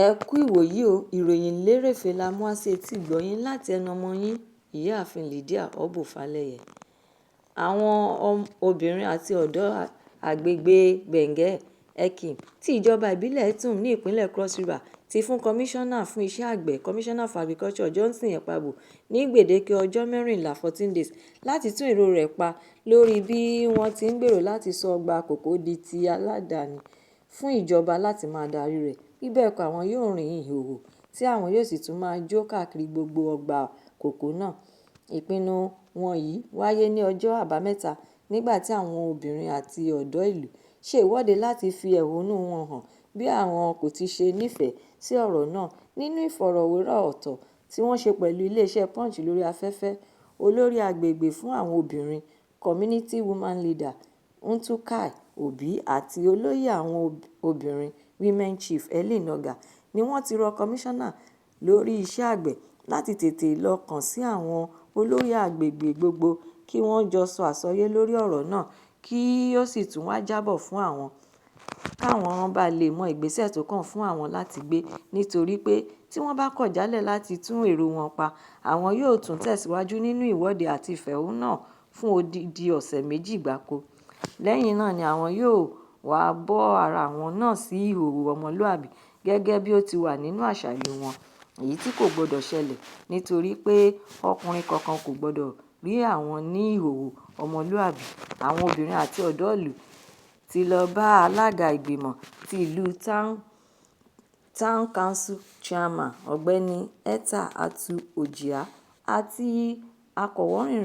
Ẹ kú ìwòyí o, ìròyìn lérèfé la mú wá sí etí ìgbọ̀yín láti ẹnu ọmọ yín ìyáàfin Lydia Ọbọ́falẹ́yẹ. Àwọn obìnrin àti ọ̀dọ́ àgbègbè Benue Ekim tí ìjọba ìbílẹ̀ Etum ní ìpínlẹ̀ Cross River ti fún kọmíṣánná fún iṣẹ́ àgbẹ̀ Commissioner for Agriculture Johnson Ekpabu ní gbèdéke ọjọ́ 14 14 days láti tún èrò rẹ̀ pa lórí bí wọ́n ti ń gbèrò láti sọ ọgbà kòkó di ti aládàáni fún ìjọba láti máa darí rẹ̀. Bí bẹ́ẹ̀ kọ́, àwọn yóò rìn ìhòòhò tí àwọn yóò sì tún máa jó káàkiri gbogbo ọgbà kòkó náà. Ìpinnu wọn yìí wáyé ní ọjọ́ Àbámẹ́ta nígbà tí àwọn obìnrin àti ọ̀dọ́ ìlú ṣe ìwọ́de láti fi ẹ̀hónú wọn hàn bí àwọn kò ti ṣe nífẹ̀ẹ́ sí ọ̀rọ̀ náà. Nínú ìfọ̀rọ̀wérọ̀ ọ̀tọ̀ tí wọ́n ṣe pẹ̀lú iléeṣẹ́ Punch lórí afẹ́fẹ́, olórí agbègbè fún àwọn obìnrin Community Woman Leader Ntukai Obi àti olóyè àwọn obìnrin Women Chief Ellen Oga ni wọ́n ti rọ kọmíṣánná lórí iṣẹ́ àgbẹ̀ láti tètè lọ kàn sí àwọn olórí agbègbè gbogbo kí wọ́n jọ sọ àsọyé lórí ọ̀rọ̀ náà kí ó sì tún wá jábọ̀ fún àwọn káwọn bá lè mọ ìgbésẹ̀ tó kàn fún àwọn láti gbé, nítorí pé tí wọ́n bá kọ̀ jálẹ̀ láti tún èrò wọn pa, àwọn yóò tún tẹ̀síwájú nínú ìwọ́de àti ìfẹ̀hónúhàn fún odidi ọ̀sẹ̀ méjì gbáko. Lẹ́yìn náà ni àwọn yóò wá bọ́ ara wọn náà sí ìhòòhò ọmọlúàbí gẹ́gẹ́ bí ó ti wà nínú àṣà ìlú wọn, èyí tí kò gbọdọ̀ ṣẹlẹ̀ nítorí pé ọkùnrin kankan kò gbọdọ̀ rí àwọn ní ìhòòhò ọmọlúàbí. Àwọn obìnrin àti ọ̀dọ́ ìlú ti lọ bá alága ìgbìmọ̀ ti ìlú Town Council Chairman Ọ̀gbẹ́ni Etta Atu Ojia àti akọ̀wòrìn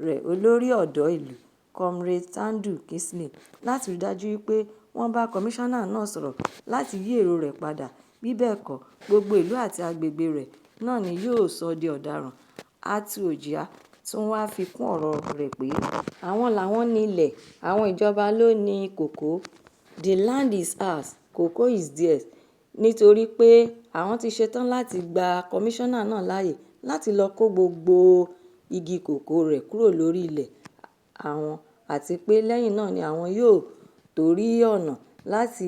rẹ̀ olórí ọ̀dọ́ ìlú Comrade Tandu Kingsley láti rí dájú wípé wọ́n bá kọmíṣánná náà sọ̀rọ̀ láti yí èrò rẹ̀ padà. Bí bẹ́ẹ̀ kọ́, gbogbo ìlú àti agbègbè rẹ̀ náà ni yóò sọ di ọ̀daràn. Atu Ojia tún wá fi kún ọ̀rọ̀ rẹ̀ pé àwọn làwọn ní ilẹ̀, àwọn ìjọba ló ní kòkó. The land is ours, cocoa is theirs. Nítorí pé àwọn ti ṣetán láti gba kọmíṣánná náà láàyè láti lọ kó gbogbo igi kòkó rẹ̀ kúrò lórí ilẹ̀ àwọn, àti pé lẹ́yìn náà ni àwọn yóò torí ọ̀nà láti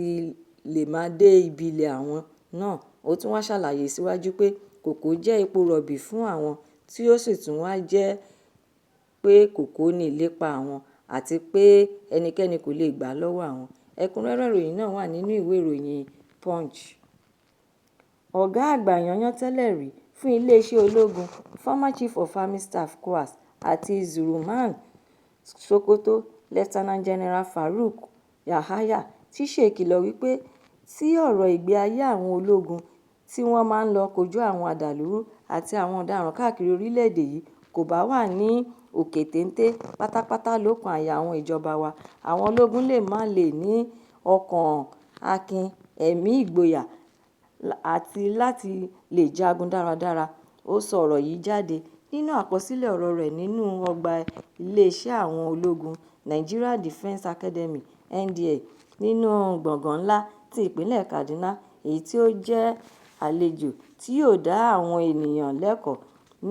lè máa dé ibi ilẹ̀ àwọn náà. Ó tún wá ṣàlàyé síwájú pé kòkó jẹ́ epo rọ̀bì fún àwọn, tí ó sì tún wá jẹ́ pé kòkó ní ìlépa àwọn àti pé ẹnikẹ́ni kò lè gbà lọ́wọ́ àwọn. Ẹ̀kúnrẹ́rẹ́ ìròyìn náà wà nínú ìwé ìròyìn Punch. Ọ̀gá àgbà yanyan tẹ́lẹ̀ rí fún iléeṣẹ́ ológun, former Chief of Army Staff (COAS) àti Zuruman Sokoto, Lieutenant General Farouk Yahaya ti ṣe ìkìlọ̀ wípé tí ọ̀rọ̀ ìgbé ayé àwọn ológun tí wọ́n máa ń lọ kojú àwọn adàlúrú àti àwọn ọ̀daràn káàkiri orílẹ̀-èdè yìí kò bá wà ní òkè téńté pátápátá lọ́kàn àyà àwọn ìjọba wa, àwọn ológun lè má lè ní ọkàn akin, ẹ̀mí ìgboyà àti láti lè jagun dáradára. Ó sọ ọ̀rọ̀ yìí jáde nínú àkọsílẹ̀ ọ̀rọ̀ rẹ̀ nínú ọgbà iléeṣẹ́ àwọn ológun Nigeria Defence Academy (NDA) nínú gbọ̀ngàn ńlá ti ìpínlẹ̀ Kaduna, èyí tí ó jẹ́ àlejò tí yóò dá àwọn ènìyàn lẹ́kọ̀ọ́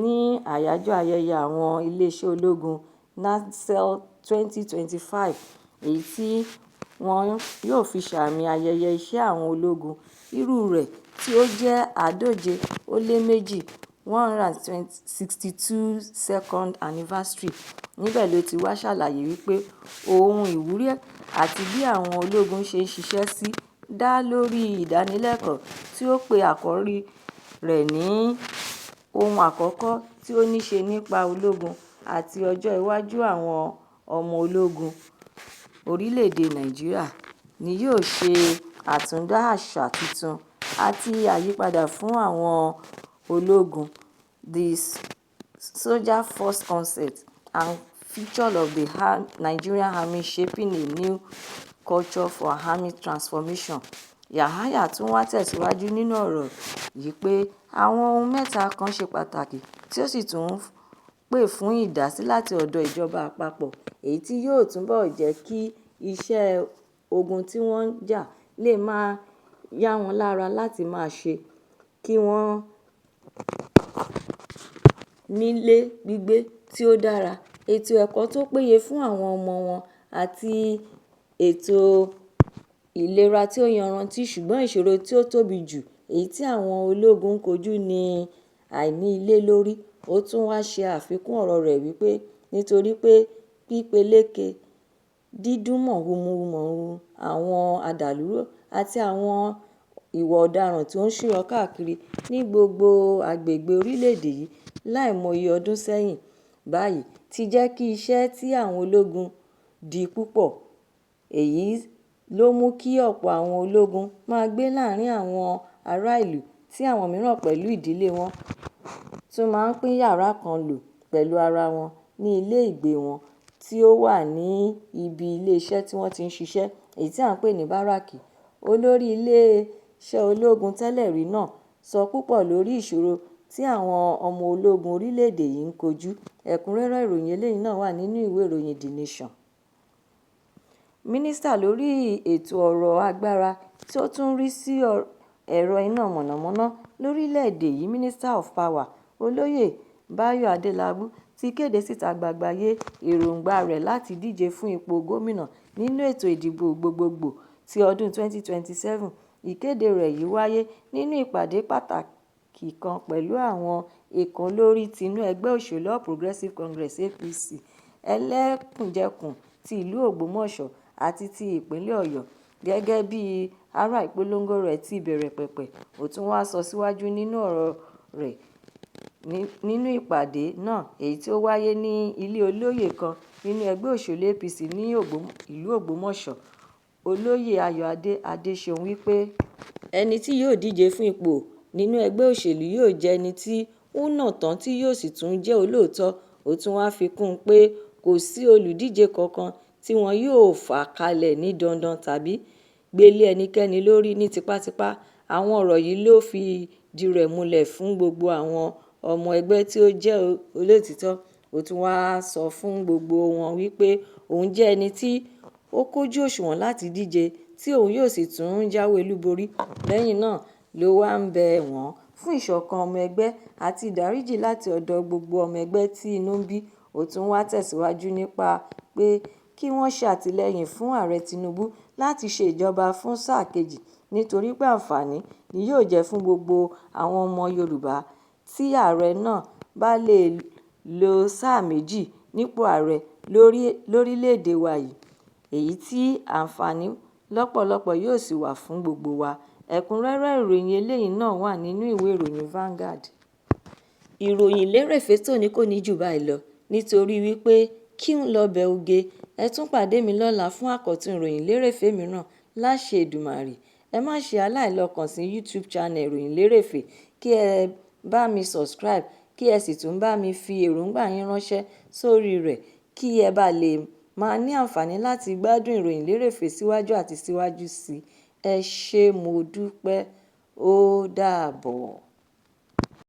ní àyájọ́ ayẹyẹ àwọn iléeṣẹ́ ológun NASL 2025, èyí tí wọn yóò fi sààmì ayẹyẹ iṣẹ́ àwọn ológun irú rẹ̀ tí ó jẹ́ 142 162nd anniversary. Níbẹ̀ ló ti wá ṣàlàyé wípé ohun ìwúrí àti bí àwọn ológun ṣe ń ṣiṣẹ́ sí dá lórí ìdánilẹ́kọ̀ọ́ tí ó pe àkórí rẹ̀ ní ohun àkọ́kọ́ tí ó ní ṣe nípa ológun àti ọjọ́ iwájú àwọn ọmọ ológun orílẹ̀-èdè Nàìjíríà ni yóò ṣe àtúndá àṣà tuntun àti àyípadà fún àwọn ológun. The Soldier Force Concept and Future of the Nigerian Army Shaping a New Culture for Army Transformation. Yahaya tún wá tẹ̀síwájú nínú ọ̀rọ̀ yìí pé àwọn ohun mẹ́ta kan ṣe pàtàkì tí ó sì tún pè fún ìdásí láti ọ̀dọ̀ ìjọba àpapọ̀, èyí tí yóò túbọ̀ jẹ́ kí iṣẹ́ ogun tí wọ́n ń jà lè máa yá wọn lára láti máa ṣe, kí wọ́n nílé gbígbé tí ó dára, ètò ẹ̀kọ́ tó péye fún àwọn ọmọ wọn àti ètò ìlera tí ó yanrantí, ṣùgbọ́n ìṣòro tí ó tóbi jù èyí tí àwọn ológun ń kojú ni àìní ilé lórí. Ó tún wá ṣe àfikún ọ̀rọ̀ rẹ̀ wípé nítorí pé pípeléke, dídún mọ̀húrú àwọn adàlúrú àti àwọn ìwà ọ̀daràn tí ó ń ṣúyọ káàkiri ní gbogbo agbègbè orílẹ̀-èdè yìí láìmọye ọdún sẹ́yìn báyìí ti jẹ́ kí iṣẹ́ tí àwọn ológun di púpọ̀. Èyí ló mú kí ọ̀pọ̀ àwọn ológun máa gbé láàrin àwọn ará ìlú tí àwọn mìíràn pẹ̀lú ìdílé wọn tún máa ń pín yàrá kan lò pẹ̀lú ara wọn ní ilé ìgbé wọn tí ó wà ní ibi ilé iṣẹ́ tí wọ́n ti ń ṣiṣẹ́, èyí tí à ń pè ní báràkì. Olórí ilé-iṣẹ́ ológun tẹ́lẹ̀ rí náà sọ púpọ̀ lórí ìṣòro tí àwọn ọmọ ológun orílẹ̀-èdè yìí ń kojú. Ẹ̀kúnrẹ́rẹ́ ìròyìn eléyìí náà wà nínú ìwé ìròyìn The Nation. Mínísítà lórí ètò ọ̀rọ̀ agbára tí ó tún rí sí ẹ̀rọ iná mọ̀nàmọ́ná lórílẹ̀-èdè yìí, Minister of Power, Olóyè Báyọ̀ Adélábù ti kéde síta gbàgbàyé èròǹgbà rẹ̀ láti díje fún ipò gómìnà nínú ètò ìdìbò gbogbogbò ti ọdún 2027. Ìkéde rẹ̀ yìí wáyé nínú ìpàdé pàtàkì kan pẹ̀lú àwọn èèkàn olórí tinú ẹgbẹ́ òṣèlú All Progressives Congress (APC) ẹlẹ́kùnjẹkùn ti ìlú Ògbómọ̀ṣọ́ àti ti ìpínlẹ̀ Ọ̀yọ́. Gẹ́gẹ́ bí ará ìpolongo rẹ̀ ti bẹ̀rẹ̀ pẹ̀pẹ̀, ó tún wá sọ síwájú nínú ọ̀rọ̀ rẹ̀ nínú ìpàdé náà èyí tí ó wáyé ní ilé olóyè kan nínú ẹgbẹ́ òṣèlú APC ní ìlú Ògbómọ̀ṣọ́. Olóyè Ayọ̀adé Adéṣeun wípé ẹni tí yóò díje fún ipò nínú ẹgbẹ́ òṣèlú yóò jẹ́ ẹni tí ó nà tán tí yóò sì tún jẹ́ olóòótọ́. Ó tún wá fi kún un pé kò sí olùdíje kankan tí wọn yóò fà kalẹ̀ ní dandan tàbí gbélé ẹnikẹ́ni lórí ní tipátipá. Àwọn ọ̀rọ̀ yìí ló fìdí rẹ̀ múlẹ̀ fún gbogbo àwọn ọmọ ẹgbẹ́ tí ó jẹ́ olótìítọ́. Ó tún wá sọ fún gbogbo wọn wípé òun jẹ́ ẹni tí ó kójú òṣùwọ̀n láti díje tí òun yóò sì tún jáwé olúborí. Lẹ́yìn náà ló wá ń bẹ̀ wọ́n fún ìṣọ̀kan ọmọ ẹgbẹ́ àti ìdáríjì láti ọ̀dọ̀ gbogbo ọmọ ẹgbẹ́ tí inú ń bí. Ó tún wá tẹ̀síwájú nípa pé kí wọ́n ṣe àtìlẹ́yìn fún Ààrẹ Tinubu láti ṣe ìjọba fún sáà kejì nítorí pé àǹfààní ni yóò jẹ́ fún gbogbo àwọn ọmọ Yorùbá tí ààrẹ náà bá lè lo sáà méjì nípò ààrẹ lórílẹ̀-èdè wa yìí, èyí tí àǹfààní lọ́pọ̀lọpọ̀ yóò sì wà fún gbogbo wa. Ẹ̀kúnrẹ́rẹ́ ìròyìn eléyìí náà wà nínú ìwé ìròyìn Vanguard. Ìròyìn lérèfé tòní kò ní jù báyìí lọ nítorí wípé kí n lọ bẹ oge. Ẹ tún pàdé mi lọ́la fún àkọ́tún ìròyìn lérèfé mìíràn láṣẹ Èdùmàrè. Ẹ má ṣe aláìlọ́kàn sí YouTube channel ìròyìn lérèfé kí ẹ bá mi subscribe kí ẹ sì tún bá mi fi èròǹgbà yín ránṣẹ́ sórí rẹ̀ kí ẹ bá lè máa ní àǹfààní láti gbádùn ìròyìn lérèfé síwájú àti síwájú sí i. Ẹ ṣé mo dúpẹ́. Ó dàbọ̀.